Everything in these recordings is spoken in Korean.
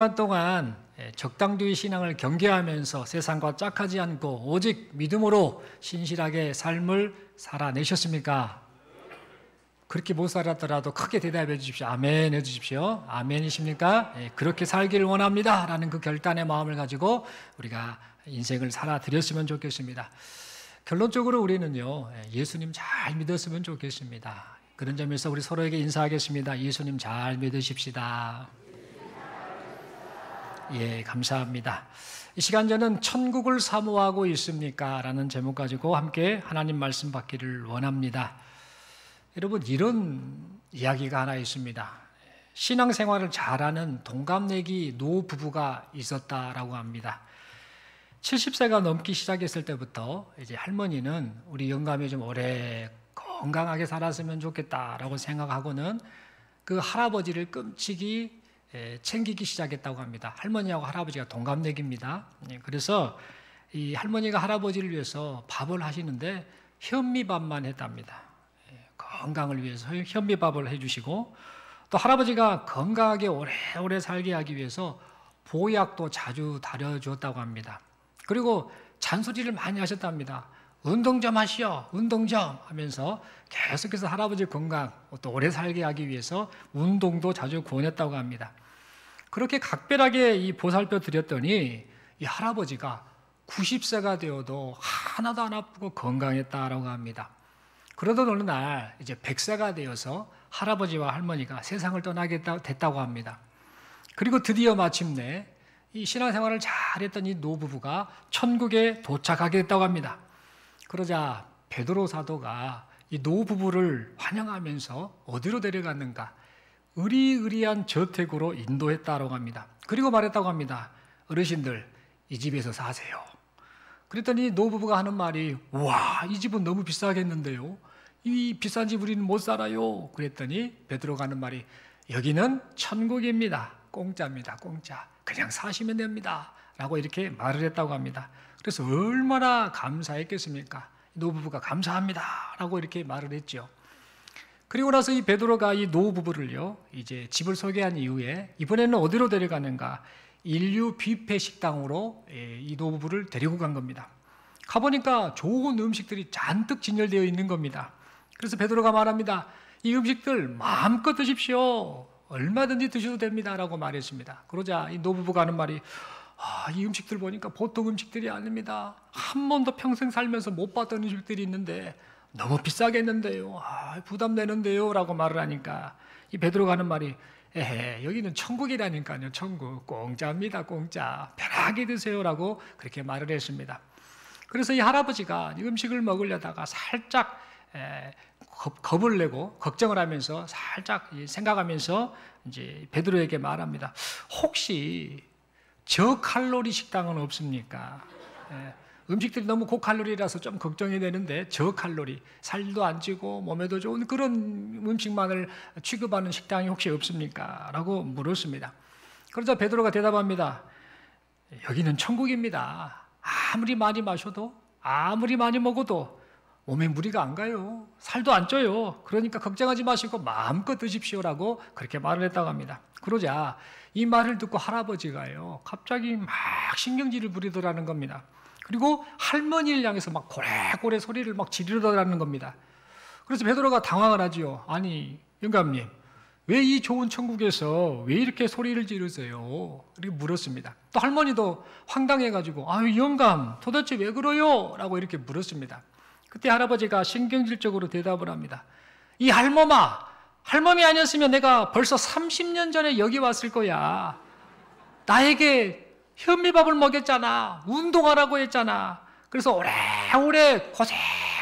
시간 동안 적당두의 신앙을 경계하면서 세상과 짝하지 않고 오직 믿음으로 신실하게 삶을 살아내셨습니까? 그렇게 못 살았더라도 크게 대답해 주십시오. 아멘 해 주십시오. 아멘이십니까? 그렇게 살기를 원합니다 라는 그 결단의 마음을 가지고 우리가 인생을 살아드렸으면 좋겠습니다. 결론적으로 우리는요, 예수님 잘 믿었으면 좋겠습니다. 그런 점에서 우리 서로에게 인사하겠습니다. 예수님 잘 믿으십시다. 예, 감사합니다. 이 시간 저는 천국을 사모하고 있습니까? 라는 제목 가지고 함께 하나님 말씀 받기를 원합니다. 여러분, 이런 이야기가 하나 있습니다. 신앙생활을 잘하는 동갑내기 노부부가 있었다라고 합니다. 70세가 넘기 시작했을 때부터 이제 할머니는 우리 영감이 좀 오래 건강하게 살았으면 좋겠다라고 생각하고는 그 할아버지를 끔찍이 챙기기 시작했다고 합니다. 할머니하고 할아버지가 동갑내기입니다. 그래서 이 할머니가 할아버지를 위해서 밥을 하시는데 현미밥만 했답니다. 건강을 위해서 현미밥을 해주시고, 또 할아버지가 건강하게 오래오래 살게 하기 위해서 보약도 자주 다려주었다고 합니다. 그리고 잔소리를 많이 하셨답니다. 운동 좀 하시오, 운동 좀 하면서 계속해서 할아버지 건강 또 오래 살게 하기 위해서 운동도 자주 권했다고 합니다. 그렇게 각별하게 이 보살펴 드렸더니 이 할아버지가 90세가 되어도 하나도 안 아프고 건강했다라고 합니다. 그러던 어느 날 이제 100세가 되어서 할아버지와 할머니가 세상을 떠나게 됐다고 합니다. 그리고 드디어 마침내 이 신앙생활을 잘했던 이 노부부가 천국에 도착하게 됐다고 합니다. 그러자 베드로 사도가 이 노부부를 환영하면서 어디로 데려갔는가? 의리의리한 저택으로 인도했다고 합니다. 그리고 말했다고 합니다. 어르신들, 이 집에서 사세요. 그랬더니 노부부가 하는 말이, 와, 이 집은 너무 비싸겠는데요. 이 비싼 집 우리는 못 살아요. 그랬더니 베드로가 하는 말이, 여기는 천국입니다. 공짜입니다. 공짜. 그냥 사시면 됩니다. 라고 이렇게 말을 했다고 합니다. 그래서 얼마나 감사했겠습니까? 노부부가 감사합니다 라고 이렇게 말을 했죠. 그리고 나서 이 베드로가 이 노부부를요, 이제 집을 소개한 이후에 이번에는 어디로 데려가는가? 인류 뷔페 식당으로 이 노부부를 데리고 간 겁니다. 가보니까 좋은 음식들이 잔뜩 진열되어 있는 겁니다. 그래서 베드로가 말합니다. 이 음식들 마음껏 드십시오. 얼마든지 드셔도 됩니다 라고 말했습니다. 그러자 이 노부부가 하는 말이, 이 음식들 보니까 보통 음식들이 아닙니다. 한 번도 평생 살면서 못 봤던 음식들이 있는데 너무 비싸겠는데요. 부담되는데요 라고 말을 하니까 이 베드로가 하는 말이, 여기는 천국이라니까요. 천국. 공짜입니다. 공짜. 편하게 드세요 라고 그렇게 말을 했습니다. 그래서 이 할아버지가 이 음식을 먹으려다가 살짝 겁을 내고 걱정을 하면서 살짝 생각하면서 이제 베드로에게 말합니다. 혹시 저칼로리 식당은 없습니까? 음식들이 너무 고칼로리라서 좀 걱정이 되는데 저칼로리, 살도 안 찌고 몸에도 좋은 그런 음식만을 취급하는 식당이 혹시 없습니까? 라고 물었습니다. 그러자 베드로가 대답합니다. 여기는 천국입니다. 아무리 많이 마셔도, 아무리 많이 먹어도 몸에 무리가 안 가요. 살도 안 쪄요. 그러니까 걱정하지 마시고 마음껏 드십시오라고 그렇게 말을 했다고 합니다. 그러자 이 말을 듣고 할아버지가요, 갑자기 막 신경질을 부리더라는 겁니다. 그리고 할머니를 향해서 막 고래고래 소리를 막 지르더라는 겁니다. 그래서 베드로가 당황을 하지요. 아니, 영감님, 왜 이 좋은 천국에서 왜 이렇게 소리를 지르세요? 이렇게 물었습니다. 또 할머니도 황당해가지고, 아유, 영감, 도대체 왜 그러요? 라고 이렇게 물었습니다. 그때 할아버지가 신경질적으로 대답을 합니다. 이 할멈이 아니었으면 내가 벌써 30년 전에 여기 왔을 거야. 나에게 현미밥을 먹였잖아. 운동하라고 했잖아. 그래서 오래오래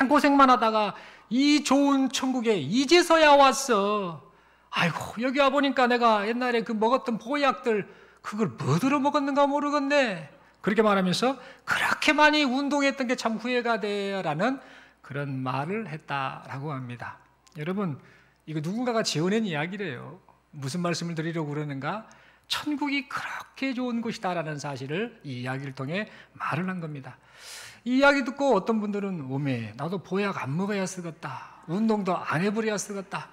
고생만 하다가 이 좋은 천국에 이제서야 왔어. 아이고, 여기 와보니까 내가 옛날에 그 먹었던 보약들 그걸 뭐들어 먹었는가 모르겠네. 그렇게 말하면서 그렇게 많이 운동했던 게 참 후회가 돼라는 그런 말을 했다라고 합니다. 여러분, 이거 누군가가 지어낸 이야기래요. 무슨 말씀을 드리려고 그러는가? 천국이 그렇게 좋은 곳이다라는 사실을 이 이야기를 통해 말을 한 겁니다. 이 이야기 듣고 어떤 분들은 오메, 나도 보약 안 먹어야 쓰겠다. 운동도 안 해버려야 쓰겠다.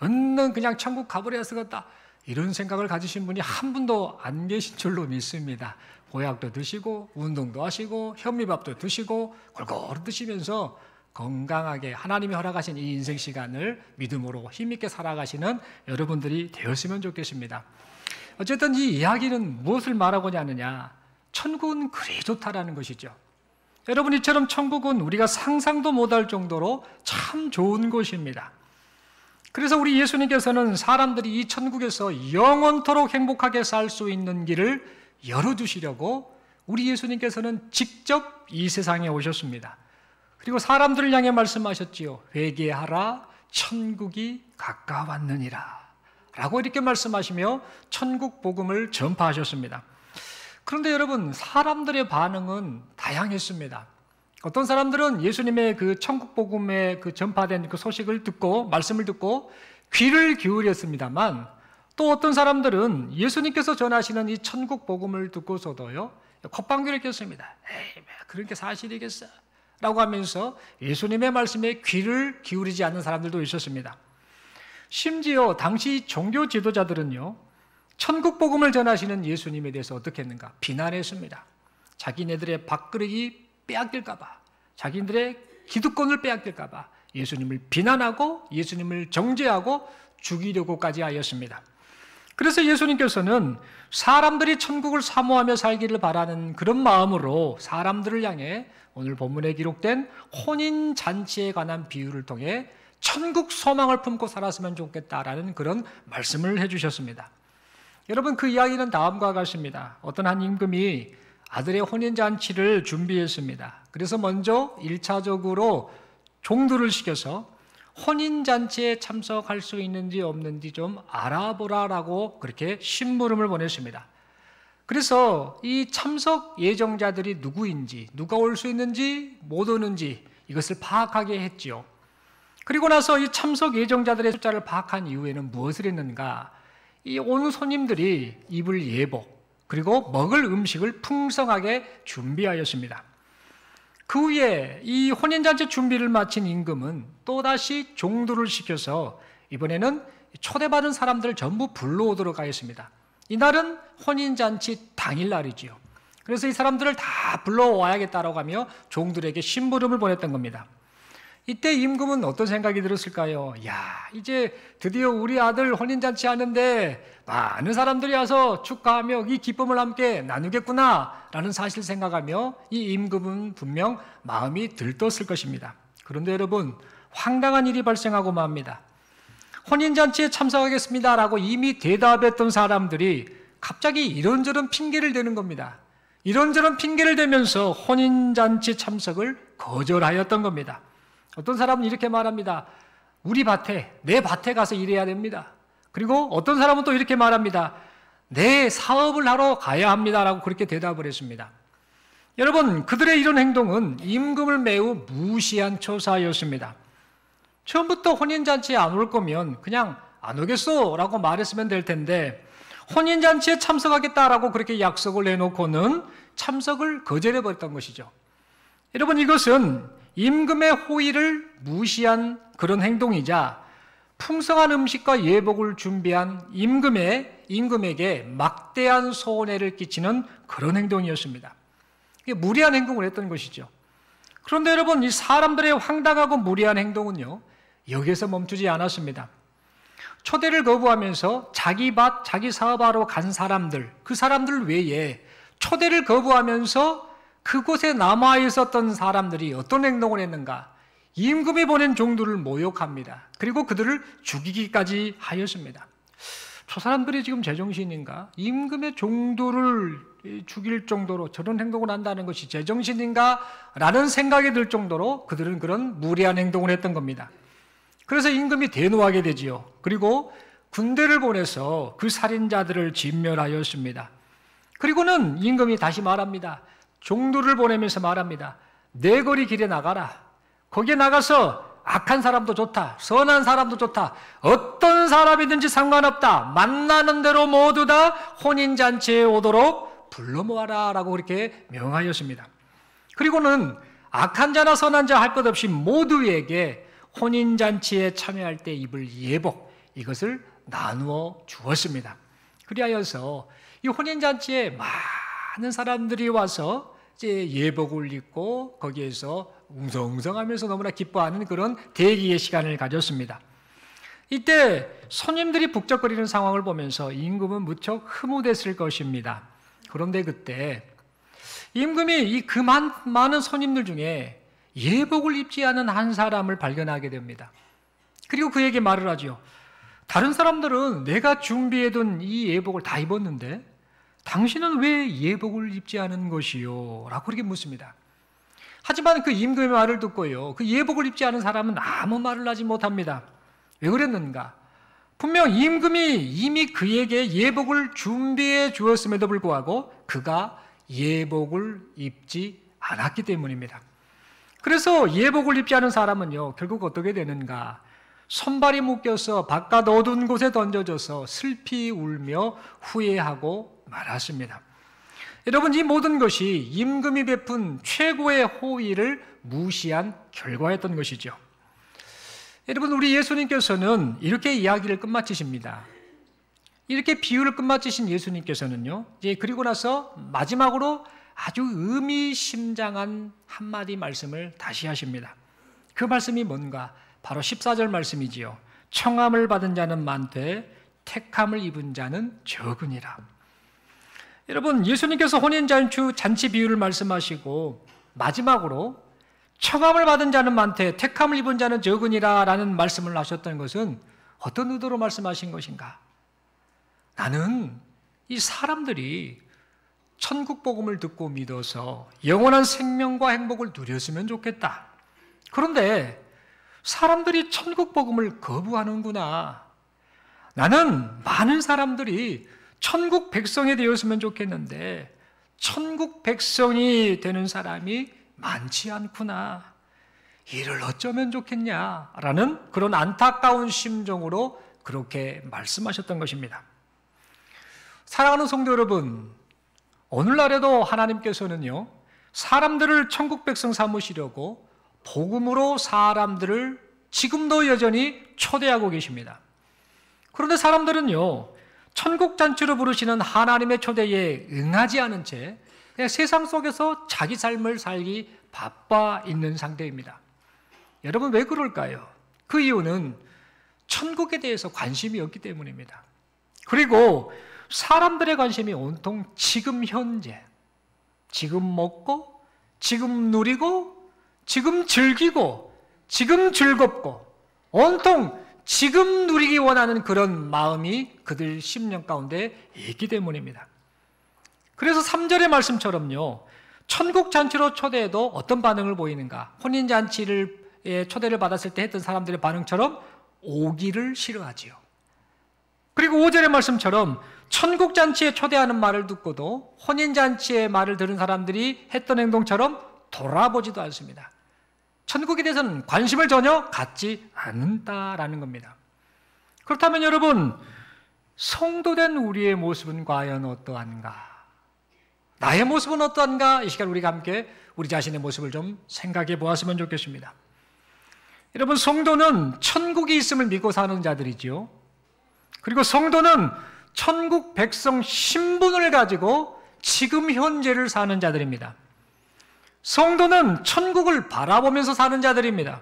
얼른 그냥 천국 가버려야 쓰겠다. 이런 생각을 가지신 분이 한 분도 안 계신 줄로 믿습니다. 보약도 드시고 운동도 하시고 현미밥도 드시고 골고루 드시면서 건강하게 하나님이 허락하신 이 인생 시간을 믿음으로 힘있게 살아가시는 여러분들이 되었으면 좋겠습니다. 어쨌든 이 이야기는 무엇을 말하고자 하느냐, 천국은 그리 좋다라는 것이죠. 여러분, 이처럼 천국은 우리가 상상도 못할 정도로 참 좋은 곳입니다. 그래서 우리 예수님께서는 사람들이 이 천국에서 영원토록 행복하게 살 수 있는 길을 열어주시려고 우리 예수님께서는 직접 이 세상에 오셨습니다. 그리고 사람들을 향해 말씀하셨지요. 회개하라, 천국이 가까웠느니라 라고 이렇게 말씀하시며 천국 복음을 전파하셨습니다. 그런데 여러분, 사람들의 반응은 다양했습니다. 어떤 사람들은 예수님의 그 천국 복음에 그 전파된 그 소식을 듣고 말씀을 듣고 귀를 기울였습니다만, 또 어떤 사람들은 예수님께서 전하시는 이 천국 복음을 듣고서도요 콧방귀를 꼈습니다. 에이, 그런 게 사실이겠어? 라고 하면서 예수님의 말씀에 귀를 기울이지 않는 사람들도 있었습니다. 심지어 당시 종교 지도자들은요, 천국 복음을 전하시는 예수님에 대해서 어떻게 했는가? 비난했습니다. 자기네들의 밥그릇이 빼앗길까봐, 자기네들의 기득권을 빼앗길까봐 예수님을 비난하고 예수님을 정죄하고 죽이려고까지 하였습니다. 그래서 예수님께서는 사람들이 천국을 사모하며 살기를 바라는 그런 마음으로 사람들을 향해 오늘 본문에 기록된 혼인잔치에 관한 비유를 통해 천국 소망을 품고 살았으면 좋겠다라는 그런 말씀을 해주셨습니다. 여러분, 그 이야기는 다음과 같습니다. 어떤 한 임금이 아들의 혼인잔치를 준비했습니다. 그래서 먼저 1차적으로 종들을 시켜서 혼인잔치에 참석할 수 있는지 없는지 좀 알아보라라고 그렇게 심부름을 보냈습니다. 그래서 이 참석 예정자들이 누구인지, 누가 올 수 있는지 못 오는지 이것을 파악하게 했지요. 그리고 나서 이 참석 예정자들의 숫자를 파악한 이후에는 무엇을 했는가? 이 온 손님들이 입을 예복, 그리고 먹을 음식을 풍성하게 준비하였습니다. 그 후에 이 혼인잔치 준비를 마친 임금은 또다시 종들을 시켜서 이번에는 초대받은 사람들을 전부 불러오도록 하였습니다. 이날은 혼인잔치 당일날이지요. 그래서 이 사람들을 다 불러와야겠다라고 하며 종들에게 심부름을 보냈던 겁니다. 이때 임금은 어떤 생각이 들었을까요? 이제 드디어 우리 아들 혼인잔치 하는데 많은 사람들이 와서 축하하며 이 기쁨을 함께 나누겠구나 라는 사실을 생각하며 이 임금은 분명 마음이 들떴을 것입니다. 그런데 여러분, 황당한 일이 발생하고 맙니다. 혼인잔치에 참석하겠습니다 라고 이미 대답했던 사람들이 갑자기 이런저런 핑계를 대는 겁니다. 이런저런 핑계를 대면서 혼인잔치 참석을 거절하였던 겁니다. 어떤 사람은 이렇게 말합니다. 우리 밭에, 내 밭에 가서 일해야 됩니다. 그리고 어떤 사람은 또 이렇게 말합니다. 내 사업을 하러 가야 합니다 라고 그렇게 대답을 했습니다. 여러분, 그들의 이런 행동은 임금을 매우 무시한 처사였습니다. 처음부터 혼인잔치에 안 올 거면 그냥 안 오겠어 라고 말했으면 될 텐데, 혼인잔치에 참석하겠다라고 그렇게 약속을 내놓고는 참석을 거절해버렸던 것이죠. 여러분, 이것은 임금의 호의를 무시한 그런 행동이자 풍성한 음식과 예복을 준비한 임금에게 막대한 손해를 끼치는 그런 행동이었습니다. 이게 무리한 행동을 했던 것이죠. 그런데 여러분, 이 사람들의 황당하고 무리한 행동은요, 여기에서 멈추지 않았습니다. 초대를 거부하면서 자기 밭, 자기 사업하러 간 사람들, 그 사람들 외에 초대를 거부하면서 그곳에 남아 있었던 사람들이 어떤 행동을 했는가? 임금이 보낸 종들을 모욕합니다. 그리고 그들을 죽이기까지 하였습니다. 저 사람들이 지금 제정신인가? 임금의 종들을 죽일 정도로 저런 행동을 한다는 것이 제정신인가? 라는 생각이 들 정도로 그들은 그런 무리한 행동을 했던 겁니다. 그래서 임금이 대노하게 되지요. 그리고 군대를 보내서 그 살인자들을 진멸하였습니다. 그리고는 임금이 다시 말합니다. 종들을 보내면서 말합니다. 내 거리 길에 나가라. 거기에 나가서 악한 사람도 좋다, 선한 사람도 좋다, 어떤 사람이든지 상관없다, 만나는 대로 모두 다 혼인잔치에 오도록 불러 모아라 라고 그렇게 명하였습니다. 그리고는 악한 자나 선한 자 할 것 없이 모두에게 혼인잔치에 참여할 때 입을 예복, 이것을 나누어 주었습니다. 그리하여서 이 혼인잔치에 많은 사람들이 와서 이제 예복을 입고 거기에서 웅성웅성하면서 너무나 기뻐하는 그런 대기의 시간을 가졌습니다. 이때 손님들이 북적거리는 상황을 보면서 임금은 무척 흐뭇했을 것입니다. 그런데 그때 임금이 이 그 많은 손님들 중에 예복을 입지 않은 한 사람을 발견하게 됩니다. 그리고 그에게 말을 하죠. 다른 사람들은 내가 준비해둔 이 예복을 다 입었는데 당신은 왜 예복을 입지 않은 것이요? 라고 그렇게 묻습니다. 하지만 그 임금의 말을 듣고요, 그 예복을 입지 않은 사람은 아무 말을 하지 못합니다. 왜 그랬는가? 분명 임금이 이미 그에게 예복을 준비해 주었음에도 불구하고 그가 예복을 입지 않았기 때문입니다. 그래서 예복을 입지 않은 사람은요, 결국 어떻게 되는가? 손발이 묶여서 바깥 어두운 곳에 던져져서 슬피 울며 후회하고 말았습니다. 여러분, 이 모든 것이 임금이 베푼 최고의 호의를 무시한 결과였던 것이죠. 여러분, 우리 예수님께서는 이렇게 이야기를 끝마치십니다. 이렇게 비유를 끝마치신 예수님께서는요, 이제 그리고 나서 마지막으로 아주 의미심장한 한마디 말씀을 다시 하십니다. 그 말씀이 뭔가? 바로 14절 말씀이지요. 청함을 받은 자는 많되 택함을 입은 자는 적으니라. 여러분, 예수님께서 혼인잔치 비유를 말씀하시고 마지막으로 청함을 받은 자는 많되 택함을 입은 자는 적으니라 라는 말씀을 하셨던 것은 어떤 의도로 말씀하신 것인가? 나는 이 사람들이 천국 복음을 듣고 믿어서 영원한 생명과 행복을 누렸으면 좋겠다. 그런데 사람들이 천국 복음을 거부하는구나. 나는 많은 사람들이 천국 백성이 되었으면 좋겠는데 천국 백성이 되는 사람이 많지 않구나. 이를 어쩌면 좋겠냐라는 그런 안타까운 심정으로 그렇게 말씀하셨던 것입니다. 사랑하는 성도 여러분, 오늘날에도 하나님께서는요, 사람들을 천국 백성 삼으시려고 복음으로 사람들을 지금도 여전히 초대하고 계십니다. 그런데 사람들은요, 천국 잔치로 부르시는 하나님의 초대에 응하지 않은 채 그냥 세상 속에서 자기 삶을 살기 바빠 있는 상태입니다. 여러분, 왜 그럴까요? 그 이유는 천국에 대해서 관심이 없기 때문입니다. 그리고 사람들의 관심이 온통 지금 현재, 지금 먹고, 지금 누리고, 지금 즐기고, 지금 즐겁고, 온통 지금 누리기 원하는 그런 마음이 그들 심령 가운데 있기 때문입니다. 그래서 3절의 말씀처럼요, 천국 잔치로 초대해도 어떤 반응을 보이는가? 혼인잔치를 초대를 받았을 때 했던 사람들의 반응처럼 오기를 싫어하지요. 그리고 5절의 말씀처럼 천국 잔치에 초대하는 말을 듣고도 혼인잔치의 말을 들은 사람들이 했던 행동처럼 돌아보지도 않습니다. 천국에 대해서는 관심을 전혀 갖지 않는다라는 겁니다. 그렇다면 여러분, 성도된 우리의 모습은 과연 어떠한가? 나의 모습은 어떠한가? 이 시간 우리가 함께 우리 자신의 모습을 좀 생각해 보았으면 좋겠습니다. 여러분, 성도는 천국이 있음을 믿고 사는 자들이죠. 그리고 성도는 천국 백성 신분을 가지고 지금 현재를 사는 자들입니다. 성도는 천국을 바라보면서 사는 자들입니다.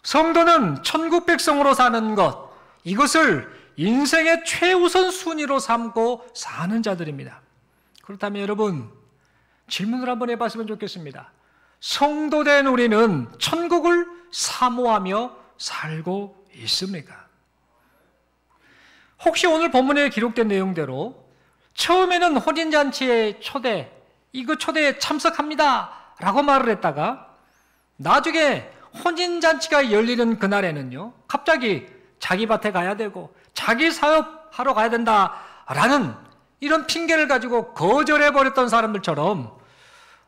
성도는 천국 백성으로 사는 것, 이것을 인생의 최우선 순위로 삼고 사는 자들입니다. 그렇다면 여러분, 질문을 한번 해봤으면 좋겠습니다. 성도된 우리는 천국을 사모하며 살고 있습니까? 혹시 오늘 본문에 기록된 내용대로 처음에는 혼인잔치의 초대, 이거 초대에 참석합니다 라고 말을 했다가 나중에 혼인잔치가 열리는 그날에는요, 갑자기 자기 밭에 가야 되고 자기 사업하러 가야 된다라는 이런 핑계를 가지고 거절해버렸던 사람들처럼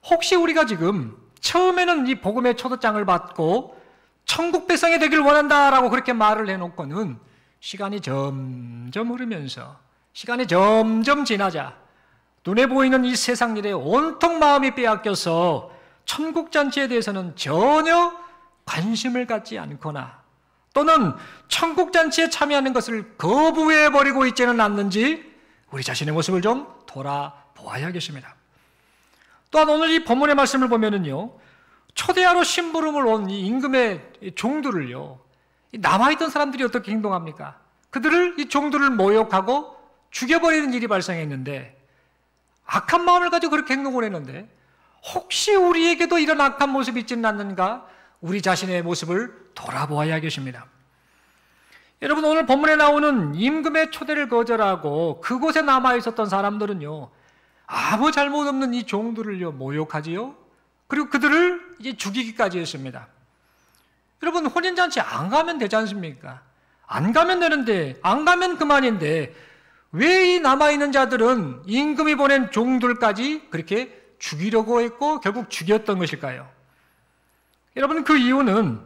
혹시 우리가 지금 처음에는 이 복음의 초대장을 받고 천국 백성이 되길 원한다라고 그렇게 말을 해놓고는 시간이 점점 흐르면서 시간이 점점 지나자 눈에 보이는 이 세상 일에 온통 마음이 빼앗겨서 천국 잔치에 대해서는 전혀 관심을 갖지 않거나 또는 천국잔치에 참여하는 것을 거부해버리고 있지는 않는지 우리 자신의 모습을 좀 돌아보아야겠습니다. 또한 오늘 이 본문의 말씀을 보면은요, 초대하러 심부름을 온 이 임금의 종들을요, 남아있던 사람들이 어떻게 행동합니까? 그들을, 이 종들을 모욕하고 죽여버리는 일이 발생했는데, 악한 마음을 가지고 그렇게 행동을 했는데, 혹시 우리에게도 이런 악한 모습이 있지는 않는가? 우리 자신의 모습을 돌아보아야겠습니다. 여러분, 오늘 본문에 나오는 임금의 초대를 거절하고 그곳에 남아있었던 사람들은요, 아무 잘못 없는 이 종들을요, 모욕하지요. 그리고 그들을 이제 죽이기까지 했습니다. 여러분, 혼인잔치 안 가면 되지 않습니까? 안 가면 되는데, 안 가면 그만인데, 왜 이 남아있는 자들은 임금이 보낸 종들까지 그렇게 죽이려고 했고 결국 죽였던 것일까요? 여러분, 그 이유는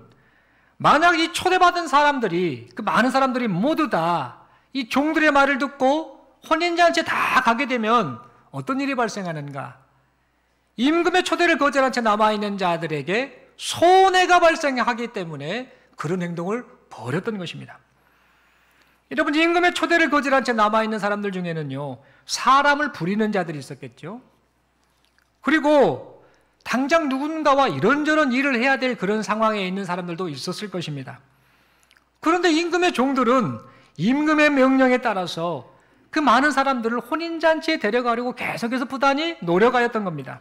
만약 이 초대받은 사람들이, 그 많은 사람들이 모두 다 이 종들의 말을 듣고 혼인잔치에 다 가게 되면 어떤 일이 발생하는가? 임금의 초대를 거절한 채 남아있는 자들에게 손해가 발생하기 때문에 그런 행동을 벌였던 것입니다. 여러분, 임금의 초대를 거절한 채 남아있는 사람들 중에는요, 사람을 부리는 자들이 있었겠죠. 그리고 당장 누군가와 이런저런 일을 해야 될 그런 상황에 있는 사람들도 있었을 것입니다. 그런데 임금의 종들은 임금의 명령에 따라서 그 많은 사람들을 혼인잔치에 데려가려고 계속해서 부단히 노력하였던 겁니다.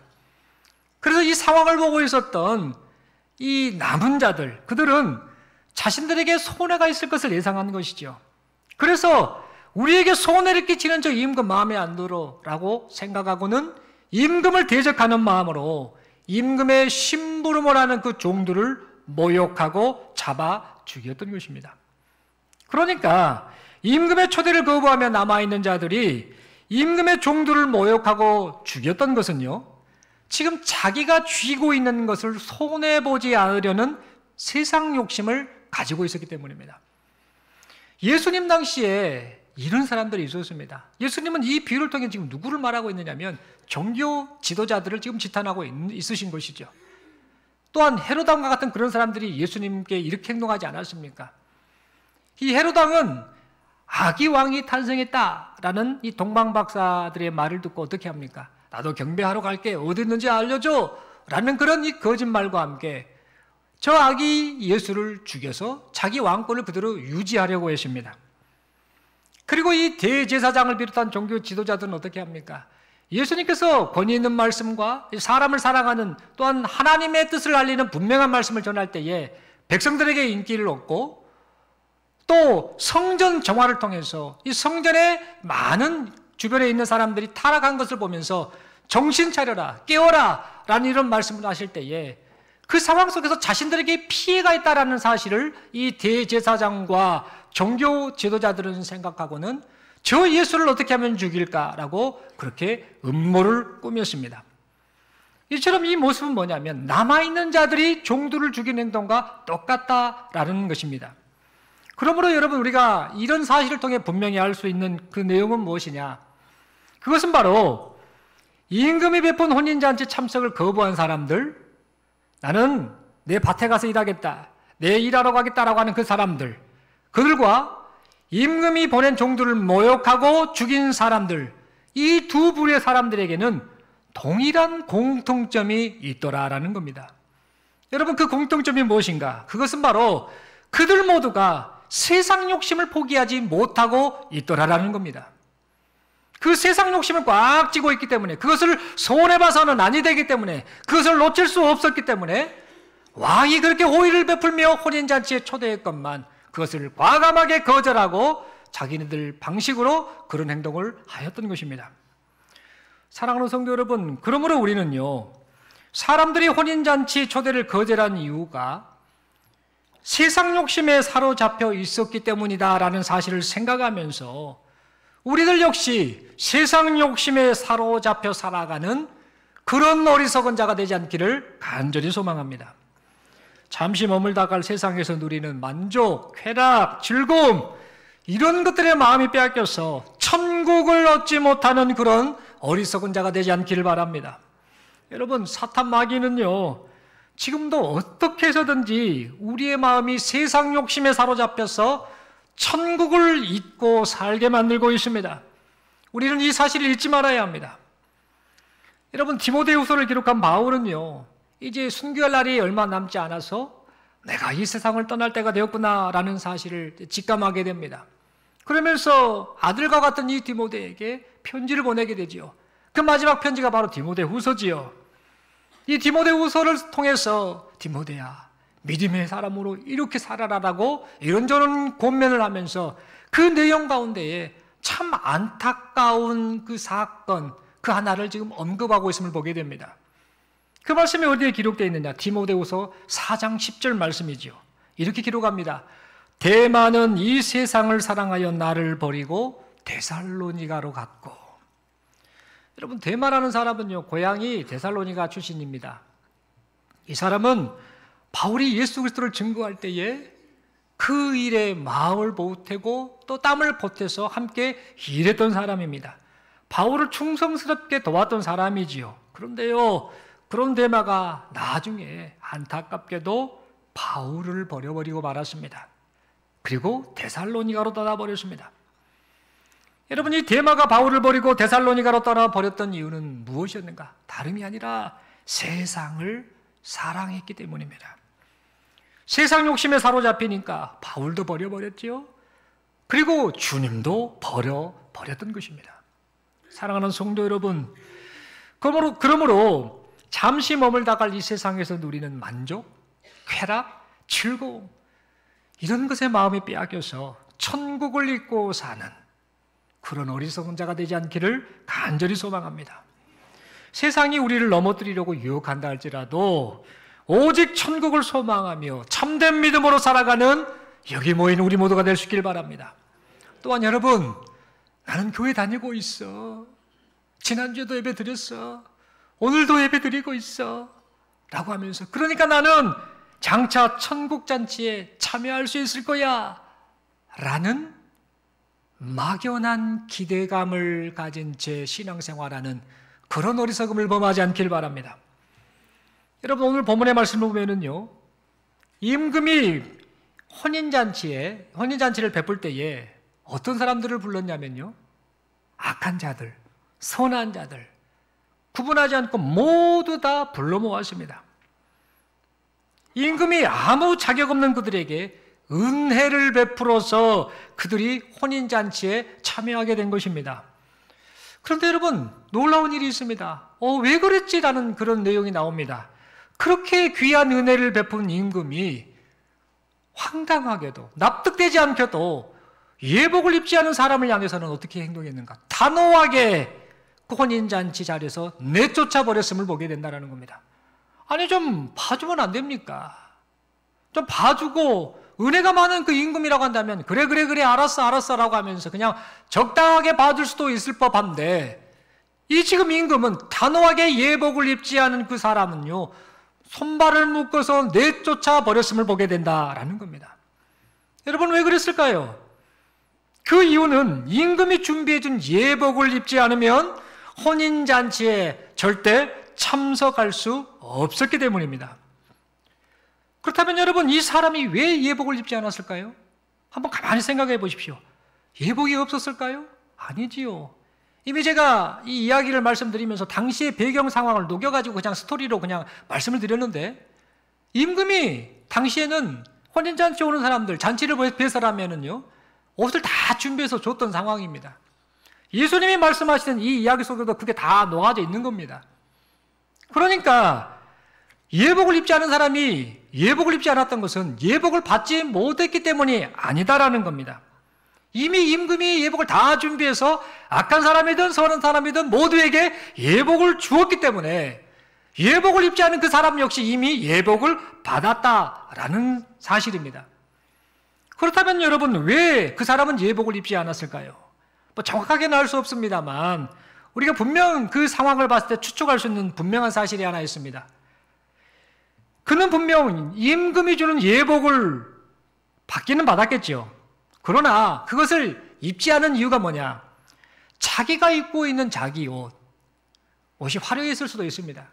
그래서 이 상황을 보고 있었던 이 남은 자들, 그들은 자신들에게 손해가 있을 것을 예상한 것이죠. 그래서 우리에게 손해를 끼치는 저 임금 마음에 안 들어 라고 생각하고는 임금을 대적하는 마음으로 임금의 심부름을 하는 그 종들을 모욕하고 잡아 죽였던 것입니다. 그러니까 임금의 초대를 거부하며 남아있는 자들이 임금의 종들을 모욕하고 죽였던 것은요, 지금 자기가 쥐고 있는 것을 손해보지 않으려는 세상 욕심을 가지고 있었기 때문입니다. 예수님 당시에 이런 사람들이 있었습니다. 예수님은 이 비유를 통해 지금 누구를 말하고 있느냐면 종교 지도자들을 지금 지탄하고 있으신 것이죠. 또한 헤롯 왕과 같은 그런 사람들이 예수님께 이렇게 행동하지 않았습니까? 이 헤롯 왕은 아기 왕이 탄생했다라는 이 동방 박사들의 말을 듣고 어떻게 합니까? 나도 경배하러 갈게, 어디 있는지 알려줘 라는 그런 이 거짓말과 함께 저 아기 예수를 죽여서 자기 왕권을 그대로 유지하려고 했습니다. 그리고 이 대제사장을 비롯한 종교 지도자들은 어떻게 합니까? 예수님께서 권위 있는 말씀과 사람을 사랑하는, 또한 하나님의 뜻을 알리는 분명한 말씀을 전할 때에 백성들에게 인기를 얻고, 또 성전 정화를 통해서 이 성전에 많은 주변에 있는 사람들이 타락한 것을 보면서 정신 차려라, 깨어라 라는 이런 말씀을 하실 때에 그 상황 속에서 자신들에게 피해가 있다라는 사실을 이 대제사장과 종교 지도자들은 생각하고는 저 예수를 어떻게 하면 죽일까라고 그렇게 음모를 꾸몄습니다. 이처럼 이 모습은 뭐냐면 남아있는 자들이 종들을 죽이는 행동과 똑같다라는 것입니다. 그러므로 여러분, 우리가 이런 사실을 통해 분명히 알 수 있는 그 내용은 무엇이냐? 그것은 바로 임금이 베푼 혼인잔치 참석을 거부한 사람들, 나는 내 밭에 가서 일하겠다, 내 일하러 가겠다라고 하는 그 사람들, 그들과 임금이 보낸 종들을 모욕하고 죽인 사람들, 이 두 부류의 사람들에게는 동일한 공통점이 있더라라는 겁니다. 여러분, 그 공통점이 무엇인가? 그것은 바로 그들 모두가 세상 욕심을 포기하지 못하고 있더라라는 겁니다. 그 세상 욕심을 꽉 쥐고 있기 때문에, 그것을 손해봐서는 아니 되기 때문에, 그것을 놓칠 수 없었기 때문에 왕이 그렇게 호의를 베풀며 혼인잔치에 초대했건만 그것을 과감하게 거절하고 자기네들 방식으로 그런 행동을 하였던 것입니다. 사랑하는 성도 여러분, 그러므로 우리는요, 사람들이 혼인잔치 초대를 거절한 이유가 세상 욕심에 사로잡혀 있었기 때문이다라는 사실을 생각하면서 우리들 역시 세상 욕심에 사로잡혀 살아가는 그런 어리석은 자가 되지 않기를 간절히 소망합니다. 잠시 머물다 갈 세상에서 누리는 만족, 쾌락, 즐거움, 이런 것들의 마음이 빼앗겨서 천국을 얻지 못하는 그런 어리석은 자가 되지 않기를 바랍니다. 여러분, 사탄 마귀는요, 지금도 어떻게 해서든지 우리의 마음이 세상 욕심에 사로잡혀서 천국을 잊고 살게 만들고 있습니다. 우리는 이 사실을 잊지 말아야 합니다. 여러분, 디모데후서를 기록한 바울은요, 이제 순교할 날이 얼마 남지 않아서 내가 이 세상을 떠날 때가 되었구나라는 사실을 직감하게 됩니다. 그러면서 아들과 같은 이 디모데에게 편지를 보내게 되지요. 그 마지막 편지가 바로 디모데후서지요. 이 디모데후서를 통해서 디모데야, 믿음의 사람으로 이렇게 살아라라고 이런저런 권면을 하면서 그 내용 가운데에 참 안타까운 그 사건, 그 하나를 지금 언급하고 있음을 보게 됩니다. 그 말씀이 어디에 기록되어 있느냐? 디모데후서 4장 10절 말씀이죠. 이렇게 기록합니다. 데마는 이 세상을 사랑하여 나를 버리고 데살로니가로 갔고. 여러분, 데마라는 사람은요, 고향이 데살로니가 출신입니다. 이 사람은 바울이 예수 그리스도를 증거할 때에 그 일에 마음을 보태고 또 땀을 보태서 함께 일했던 사람입니다. 바울을 충성스럽게 도왔던 사람이지요. 그런데요, 그런 데마가 나중에 안타깝게도 바울을 버려버리고 말았습니다. 그리고 데살로니가로 떠나버렸습니다. 여러분, 이 데마가 바울을 버리고 데살로니가로 떠나버렸던 이유는 무엇이었는가? 다름이 아니라 세상을 사랑했기 때문입니다. 세상 욕심에 사로잡히니까 바울도 버려버렸지요. 그리고 주님도 버려버렸던 것입니다. 사랑하는 성도 여러분, 그러므로 잠시 머물다갈 이 세상에서 누리는 만족, 쾌락, 즐거움, 이런 것에 마음이 빼앗겨서 천국을 잊고 사는 그런 어리석은 자가 되지 않기를 간절히 소망합니다. 세상이 우리를 넘어뜨리려고 유혹한다 할지라도 오직 천국을 소망하며 참된 믿음으로 살아가는 여기 모인 우리 모두가 될 수 있길 바랍니다. 또한 여러분, 나는 교회 다니고 있어, 지난주에도 예배 드렸어, 오늘도 예배 드리고 있어 라고 하면서, 그러니까 나는 장차 천국잔치에 참여할 수 있을 거야 라는 막연한 기대감을 가진 제 신앙생활하는 그런 어리석음을 범하지 않길 바랍니다. 여러분, 오늘 본문의 말씀을 보면은요, 임금이 혼인잔치를 베풀 때에 어떤 사람들을 불렀냐면요, 악한 자들, 선한 자들, 구분하지 않고 모두 다 불러 모았습니다. 임금이 아무 자격 없는 그들에게 은혜를 베풀어서 그들이 혼인잔치에 참여하게 된 것입니다. 그런데 여러분, 놀라운 일이 있습니다. 왜 그랬지라는 그런 내용이 나옵니다. 그렇게 귀한 은혜를 베푼 임금이 황당하게도 납득되지 않게도 예복을 입지 않은 사람을 향해서는 어떻게 행동했는가? 단호하게 그 혼인잔치 자리에서 내쫓아 버렸음을 보게 된다는 겁니다. 아니, 좀 봐주면 안 됩니까? 좀 봐주고 은혜가 많은 그 임금이라고 한다면 그래 알았어 라고 하면서 그냥 적당하게 봐줄 수도 있을 법한데, 이 지금 임금은 단호하게 예복을 입지 않은 그 사람은요, 손발을 묶어서 내쫓아 버렸음을 보게 된다라는 겁니다. 여러분, 왜 그랬을까요? 그 이유는 임금이 준비해준 예복을 입지 않으면 혼인잔치에 절대 참석할 수 없었기 때문입니다. 그렇다면 여러분, 이 사람이 왜 예복을 입지 않았을까요? 한번 가만히 생각해 보십시오. 예복이 없었을까요? 아니지요. 이미 제가 이 이야기를 말씀드리면서 당시의 배경 상황을 녹여가지고 그냥 스토리로 그냥 말씀을 드렸는데, 임금이 당시에는 혼인잔치 오는 사람들, 잔치를 배설하면은요, 옷을 다 준비해서 줬던 상황입니다. 예수님이 말씀하시는 이 이야기 속에도 그게 다 녹아져 있는 겁니다. 그러니까 예복을 입지 않은 사람이 예복을 입지 않았던 것은 예복을 받지 못했기 때문이 아니다라는 겁니다. 이미 임금이 예복을 다 준비해서 악한 사람이든 선한 사람이든 모두에게 예복을 주었기 때문에 예복을 입지 않은 그 사람 역시 이미 예복을 받았다라는 사실입니다. 그렇다면 여러분, 왜 그 사람은 예복을 입지 않았을까요? 정확하게는 알 수 없습니다만 우리가 분명 그 상황을 봤을 때 추측할 수 있는 분명한 사실이 하나 있습니다. 그는 분명 임금이 주는 예복을 받기는 받았겠죠. 그러나 그것을 입지 않은 이유가 뭐냐? 자기가 입고 있는 자기 옷이 화려했을 수도 있습니다.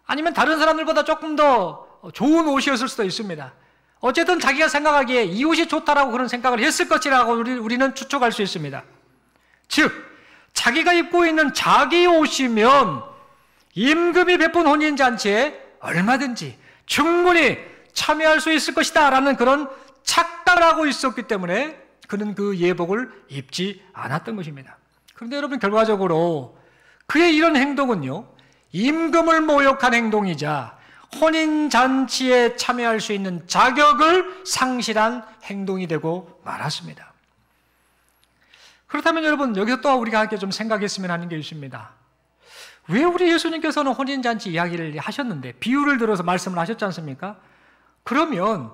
아니면 다른 사람들보다 조금 더 좋은 옷이었을 수도 있습니다. 어쨌든 자기가 생각하기에 이 옷이 좋다라고 그런 생각을 했을 것이라고 우리는 추측할 수 있습니다. 즉, 자기가 입고 있는 자기 옷이면 임금이 베푼 혼인잔치에 얼마든지 충분히 참여할 수 있을 것이다 라는 그런 착각을 하고 있었기 때문에 그는 그 예복을 입지 않았던 것입니다. 그런데 여러분, 결과적으로 그의 이런 행동은요, 임금을 모욕한 행동이자 혼인잔치에 참여할 수 있는 자격을 상실한 행동이 되고 말았습니다. 그렇다면 여러분, 여기서 또 우리가 함께 좀 생각했으면 하는 게 있습니다. 왜 우리 예수님께서는 혼인잔치 이야기를 하셨는데 비유를 들어서 말씀을 하셨지 않습니까? 그러면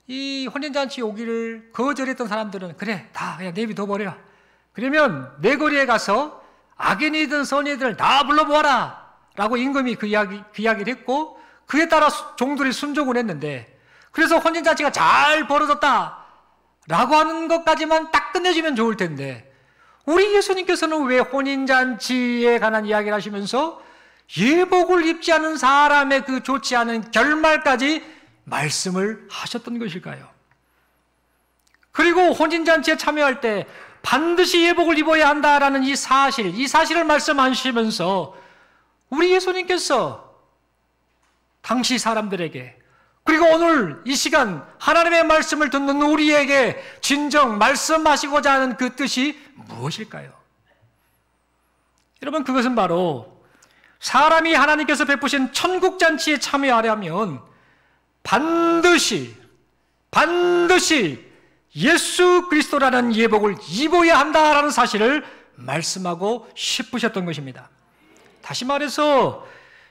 이 혼인잔치 오기를 거절했던 사람들은 그래, 다 그냥 내비둬버려. 그러면 내 거리에 가서 악인이든 선이든 다 불러보아라 라고 임금이 그 이야기를 했고, 그에 따라 종들이 순종을 했는데, 그래서 혼인잔치가 잘 벌어졌다 라고 하는 것까지만 딱 끝내주면 좋을 텐데, 우리 예수님께서는 왜 혼인잔치에 관한 이야기를 하시면서 예복을 입지 않은 사람의 그 좋지 않은 결말까지 말씀을 하셨던 것일까요? 그리고 혼인잔치에 참여할 때 반드시 예복을 입어야 한다라는 이 사실을 말씀하시면서 우리 예수님께서 당시 사람들에게, 그리고 오늘 이 시간 하나님의 말씀을 듣는 우리에게 진정 말씀하시고자 하는 그 뜻이 무엇일까요? 여러분, 그것은 바로 사람이 하나님께서 베푸신 천국잔치에 참여하려면 반드시 예수 그리스도라는 예복을 입어야 한다라는 사실을 말씀하고 싶으셨던 것입니다. 다시 말해서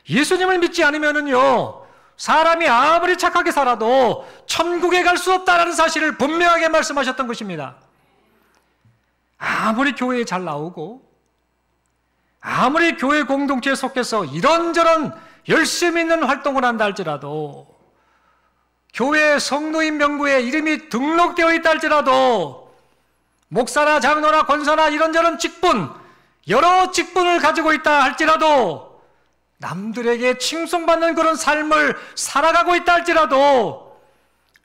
예수님을 믿지 않으면은요, 사람이 아무리 착하게 살아도 천국에 갈 수 없다라는 사실을 분명하게 말씀하셨던 것입니다. 아무리 교회에 잘 나오고 아무리 교회 공동체에 속해서 이런저런 열심히 있는 활동을 한다 할지라도, 교회 성도인 명부에 이름이 등록되어 있다 할지라도, 목사나 장로나 권사나 이런저런 직분, 여러 직분을 가지고 있다 할지라도, 남들에게 칭송받는 그런 삶을 살아가고 있다 할지라도,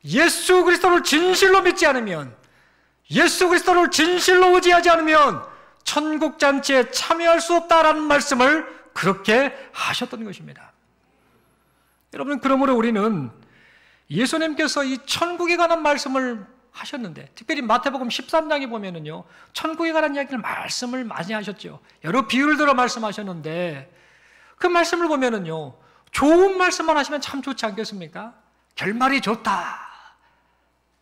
예수 그리스도를 진실로 믿지 않으면, 예수 그리스도를 진실로 의지하지 않으면 천국잔치에 참여할 수 없다라는 말씀을 그렇게 하셨던 것입니다. 여러분, 그러므로 우리는 예수님께서 이 천국에 관한 말씀을 하셨는데, 특별히 마태복음 13장에 보면은요, 천국에 관한 이야기를 말씀을 많이 하셨죠. 여러 비유를 들어 말씀하셨는데, 그 말씀을 보면은요, 좋은 말씀만 하시면 참 좋지 않겠습니까? 결말이 좋다,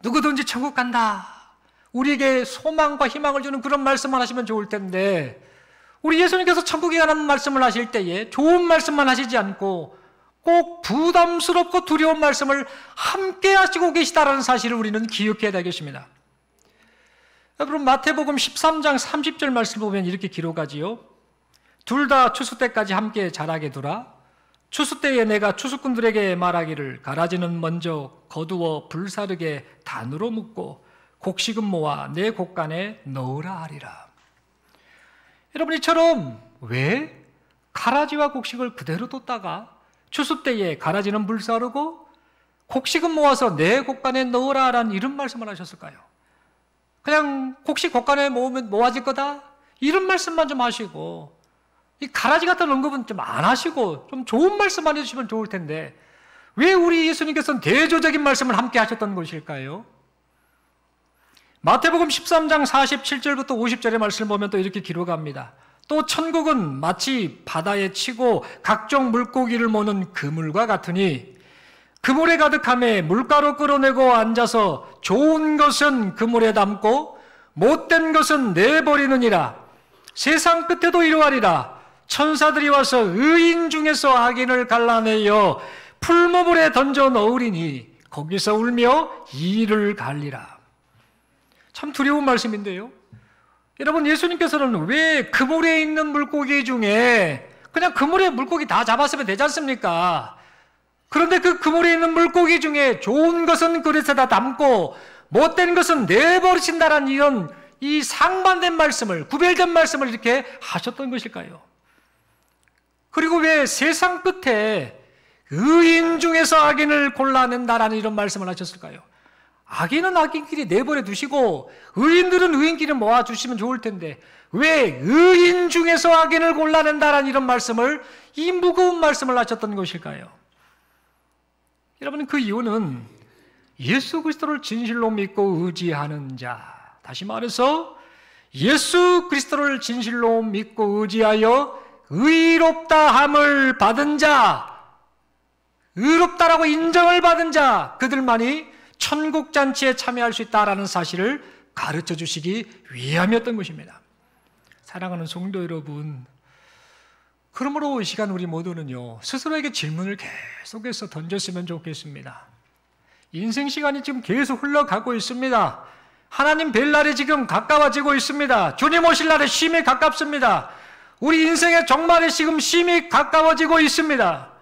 누구든지 천국 간다, 우리에게 소망과 희망을 주는 그런 말씀만 하시면 좋을 텐데, 우리 예수님께서 천국에 관한 말씀을 하실 때에 좋은 말씀만 하시지 않고 꼭 부담스럽고 두려운 말씀을 함께 하시고 계시다라는 사실을 우리는 기억해야 되겠습니다. 여러분, 마태복음 13장 30절 말씀을 보면 이렇게 기록하지요. 둘 다 추수 때까지 함께 자라게 두라. 추수 때에 내가 추수꾼들에게 말하기를, 가라지는 먼저 거두어 불사르게 단으로 묶고 곡식은 모아 내 곡간에 넣으라 하리라. 여러분, 이처럼 왜 가라지와 곡식을 그대로 뒀다가 추수 때에 가라지는 불사르고 곡식은 모아서 내 곡간에 넣으라 라는 이런 말씀을 하셨을까요? 그냥 곡식 곡간에 모으면 모아질 거다, 이런 말씀만 좀 하시고, 이 가라지 같은 언급은 좀 안 하시고 좀 좋은 말씀만 해주시면 좋을 텐데, 왜 우리 예수님께서는 대조적인 말씀을 함께 하셨던 것일까요? 마태복음 13장 47절부터 50절의 말씀을 보면 또 이렇게 기록합니다. 또 천국은 마치 바다에 치고 각종 물고기를 모는 그물과 같으니, 그물에 가득함에 물가로 끌어내고 앉아서 좋은 것은 그물에 담고 못된 것은 내버리느니라. 세상 끝에도 이러하리라. 천사들이 와서 의인 중에서 악인을 갈라내어 풀무불에 던져 넣으리니 거기서 울며 이를 갈리라. 참 두려운 말씀인데요. 여러분, 예수님께서는 왜 그물에 있는 물고기 중에 그냥 그물에 물고기 다 잡았으면 되지 않습니까? 그런데 그 그물에 있는 물고기 중에 좋은 것은 그릇에다 담고 못된 것은 내버리신다라는 이런 이 상반된 말씀을, 구별된 말씀을 이렇게 하셨던 것일까요? 그리고 왜 세상 끝에 의인 중에서 악인을 골라낸다라는 이런 말씀을 하셨을까요? 악인은 악인끼리 내버려 두시고 의인들은 의인끼리 모아주시면 좋을 텐데 왜 의인 중에서 악인을 골라낸다라는 이런 말씀을, 이 무거운 말씀을 하셨던 것일까요? 여러분, 그 이유는 예수 그리스도를 진실로 믿고 의지하는 자, 다시 말해서 예수 그리스도를 진실로 믿고 의지하여 의롭다함을 받은 자, 의롭다라고 인정을 받은 자, 그들만이 천국 잔치에 참여할 수 있다라는 사실을 가르쳐 주시기 위함이었던 것입니다. 사랑하는 성도 여러분, 그러므로 이 시간 우리 모두는요, 스스로에게 질문을 계속해서 던졌으면 좋겠습니다. 인생 시간이 지금 계속 흘러가고 있습니다. 하나님 뵐 날이 지금 가까워지고 있습니다. 주님 오실 날이 심히 가깝습니다. 우리 인생의 종말이 지금 심히 가까워지고 있습니다.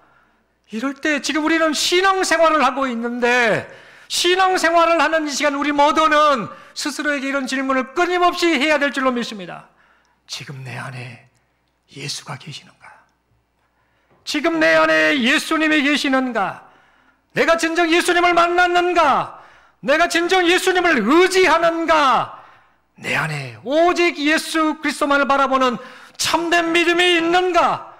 이럴 때 지금 우리는 신앙생활을 하고 있는데, 신앙생활을 하는 이 시간 우리 모두는 스스로에게 이런 질문을 끊임없이 해야 될 줄로 믿습니다. 지금 내 안에 예수가 계시는가? 지금 내 안에 예수님이 계시는가? 내가 진정 예수님을 만났는가? 내가 진정 예수님을 의지하는가? 내 안에 오직 예수 그리스도만을 바라보는 참된 믿음이 있는가?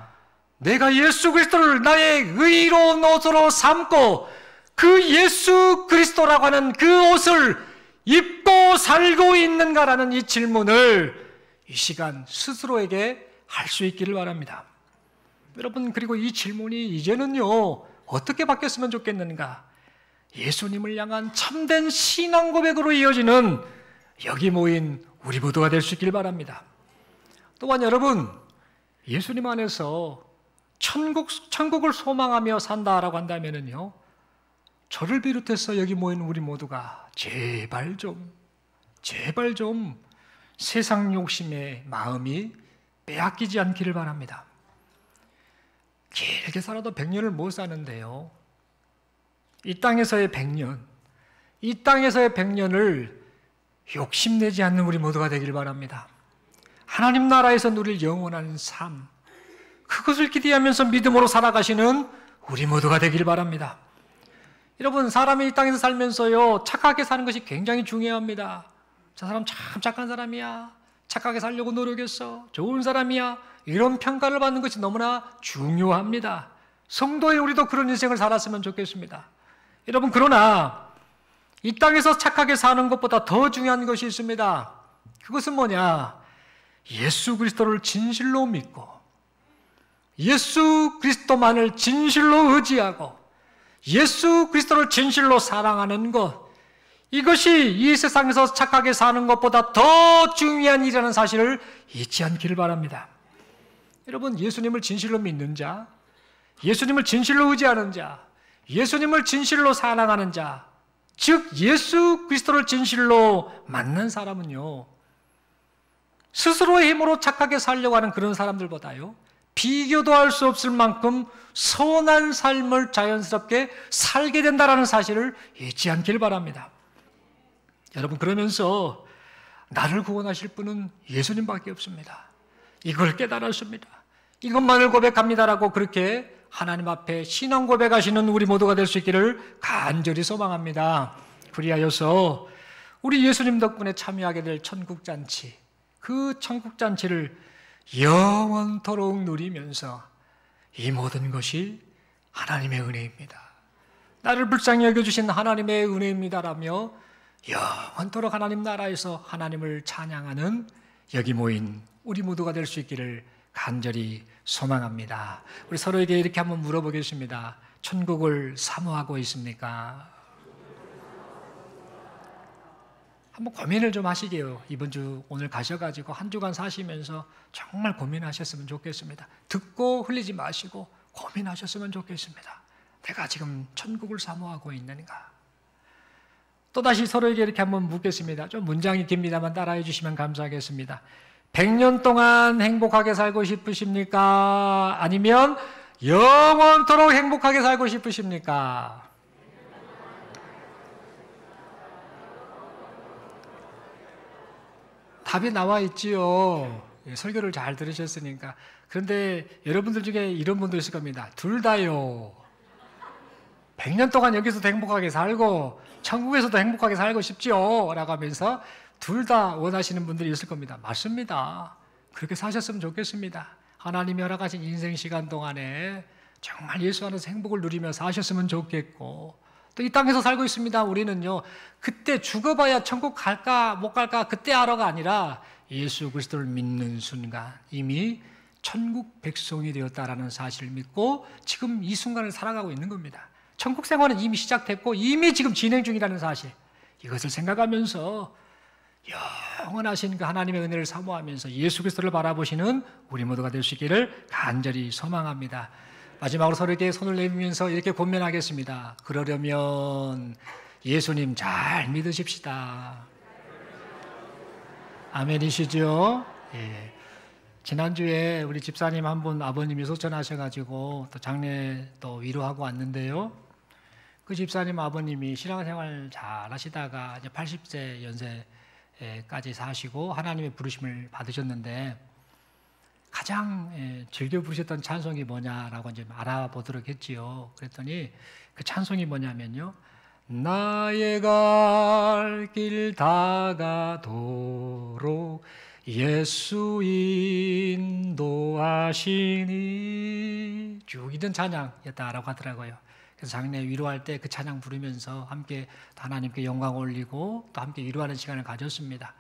내가 예수 그리스도를 나의 의로운 옷으로 삼고 그 예수 그리스도라고 하는 그 옷을 입고 살고 있는가라는 이 질문을 이 시간 스스로에게 할 수 있기를 바랍니다. 여러분, 그리고 이 질문이 이제는요, 어떻게 바뀌었으면 좋겠는가? 예수님을 향한 참된 신앙 고백으로 이어지는 여기 모인 우리 모두가 될 수 있기를 바랍니다. 또한 여러분, 예수님 안에서 천국을 소망하며 산다라고 한다면요, 저를 비롯해서 여기 모인 우리 모두가 제발 좀 세상 욕심의 마음이 빼앗기지 않기를 바랍니다. 길게 살아도 100년을 못 사는데요, 이 땅에서의 100년을 욕심내지 않는 우리 모두가 되기를 바랍니다. 하나님 나라에서 누릴 영원한 삶, 그것을 기대하면서 믿음으로 살아가시는 우리 모두가 되기를 바랍니다. 여러분, 사람이 이 땅에서 살면서요, 착하게 사는 것이 굉장히 중요합니다. 저 사람 참 착한 사람이야, 착하게 살려고 노력했어, 좋은 사람이야, 이런 평가를 받는 것이 너무나 중요합니다. 성도의 우리도 그런 인생을 살았으면 좋겠습니다. 여러분, 그러나 이 땅에서 착하게 사는 것보다 더 중요한 것이 있습니다. 그것은 뭐냐? 예수 그리스도를 진실로 믿고 예수 그리스도만을 진실로 의지하고 예수 그리스도를 진실로 사랑하는 것, 이것이 이 세상에서 착하게 사는 것보다 더 중요한 일이라는 사실을 잊지 않기를 바랍니다. 여러분, 예수님을 진실로 믿는 자, 예수님을 진실로 의지하는 자, 예수님을 진실로 사랑하는 자, 즉 예수 그리스도를 진실로 만난 사람은요, 스스로의 힘으로 착하게 살려고 하는 그런 사람들보다요, 비교도 할 수 없을 만큼 선한 삶을 자연스럽게 살게 된다는 사실을 잊지 않기를 바랍니다. 여러분, 그러면서 나를 구원하실 분은 예수님밖에 없습니다. 이걸 깨달았습니다. 이것만을 고백합니다라고 그렇게 하나님 앞에 신앙 고백하시는 우리 모두가 될 수 있기를 간절히 소망합니다. 그리하여서 우리 예수님 덕분에 참여하게 될 천국잔치, 그 천국잔치를 영원토록 누리면서 이 모든 것이 하나님의 은혜입니다, 나를 불쌍히 여겨주신 하나님의 은혜입니다라며 영원토록 하나님 나라에서 하나님을 찬양하는 여기 모인 우리 모두가 될 수 있기를 간절히 소망합니다. 우리 서로에게 이렇게 한번 물어보겠습니다. 천국을 사모하고 있습니까? 한번 고민을 좀 하시게요. 이번 주 오늘 가셔가지고 한 주간 사시면서 정말 고민하셨으면 좋겠습니다. 듣고 흘리지 마시고 고민하셨으면 좋겠습니다. 내가 지금 천국을 사모하고 있는가? 또다시 서로에게 이렇게 한번 묻겠습니다. 좀 문장이 깁니다만 따라해 주시면 감사하겠습니다. 100년 동안 행복하게 살고 싶으십니까? 아니면 영원토록 행복하게 살고 싶으십니까? 답이 나와 있지요. 설교를 잘 들으셨으니까. 그런데 여러분들 중에 이런 분도 있을 겁니다. 둘 다요. 100년 동안 여기서도 행복하게 살고 천국에서도 행복하게 살고 싶지요 라고 하면서 둘 다 원하시는 분들이 있을 겁니다. 맞습니다. 그렇게 사셨으면 좋겠습니다. 하나님이 허락하신 인생 시간 동안에 정말 예수 안에서 행복을 누리며 사셨으면 좋겠고, 또 이 땅에서 살고 있습니다. 우리는요, 그때 죽어봐야 천국 갈까 못 갈까 그때 하러가 아니라 예수 그리스도를 믿는 순간 이미 천국 백성이 되었다라는 사실을 믿고 지금 이 순간을 살아가고 있는 겁니다. 천국 생활은 이미 시작됐고 이미 지금 진행 중이라는 사실, 이것을 생각하면서 영원하신 그 하나님의 은혜를 사모하면서 예수 그리스도를 바라보시는 우리 모두가 될 수 있기를 간절히 소망합니다. 마지막으로 서로에게 손을 내밀면서 이렇게 권면하겠습니다. 그러려면 예수님 잘 믿으십시다. 아멘이시죠? 예. 지난주에 우리 집사님 한 분 아버님이 소천하셔가지고 또 장례 또 위로하고 왔는데요. 그 집사님 아버님이 신앙생활 잘 하시다가 이제 80세 연세까지 사시고 하나님의 부르심을 받으셨는데 가장 즐겨 부르셨던 찬송이 뭐냐라고 이제 알아보도록 했지요. 그랬더니 그 찬송이 뭐냐면요. 나의 갈 길 다가도록 예수 인도하시니 쭉 이던 찬양이었다라고 하더라고요. 그래서 장례 위로할 때 그 찬양 부르면서 함께 하나님께 영광 올리고 또 함께 위로하는 시간을 가졌습니다.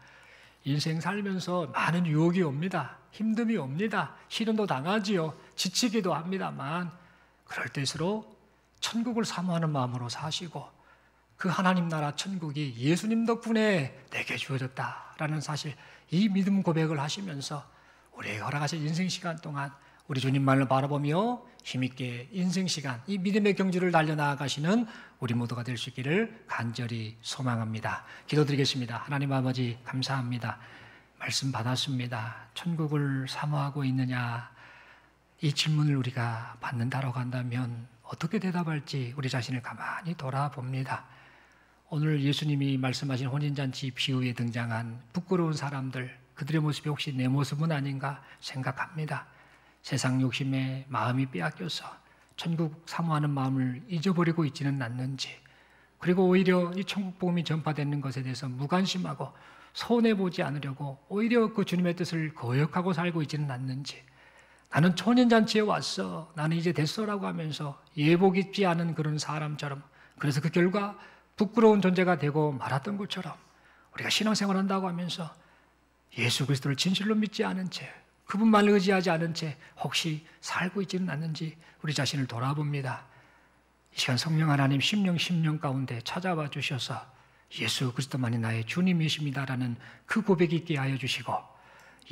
인생 살면서 많은 유혹이 옵니다. 힘듦이 옵니다. 시련도 당하지요. 지치기도 합니다만 그럴 때일수록 천국을 사모하는 마음으로 사시고 그 하나님 나라 천국이 예수님 덕분에 내게 주어졌다라는 사실, 이 믿음 고백을 하시면서 우리에게 허락하신 인생 시간 동안 우리 주님만을 바라보며 힘있게 인생 시간, 이 믿음의 경주를 달려나가시는 우리 모두가 될 수 있기를 간절히 소망합니다. 기도드리겠습니다. 하나님 아버지 감사합니다. 말씀 받았습니다. 천국을 사모하고 있느냐, 이 질문을 우리가 받는다라고 한다면 어떻게 대답할지 우리 자신을 가만히 돌아봅니다. 오늘 예수님이 말씀하신 혼인잔치 비유에 등장한 부끄러운 사람들, 그들의 모습이 혹시 내 모습은 아닌가 생각합니다. 세상 욕심에 마음이 빼앗겨서 천국 사모하는 마음을 잊어버리고 있지는 않는지, 그리고 오히려 이 천국 복음이 전파되는 것에 대해서 무관심하고 손해보지 않으려고 오히려 그 주님의 뜻을 거역하고 살고 있지는 않는지, 나는 초년잔치에 왔어, 나는 이제 됐어라고 하면서 예복 입지 않은 그런 사람처럼, 그래서 그 결과 부끄러운 존재가 되고 말았던 것처럼 우리가 신앙생활 한다고 하면서 예수 그리스도를 진실로 믿지 않은 채, 그분만 의지하지 않은 채 혹시 살고 있지는 않는지 우리 자신을 돌아봅니다. 이 시간 성령 하나님 심령 가운데 찾아와 주셔서 예수 그리스도만이 나의 주님이십니다라는 그 고백이 있게 하여 주시고,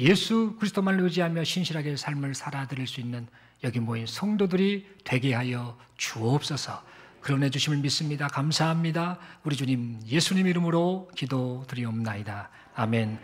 예수 그리스도만을 의지하며 신실하게 삶을 살아드릴 수 있는 여기 모인 성도들이 되게 하여 주옵소서. 그러내 주심을 믿습니다. 감사합니다. 우리 주님 예수님 이름으로 기도드리옵나이다. 아멘.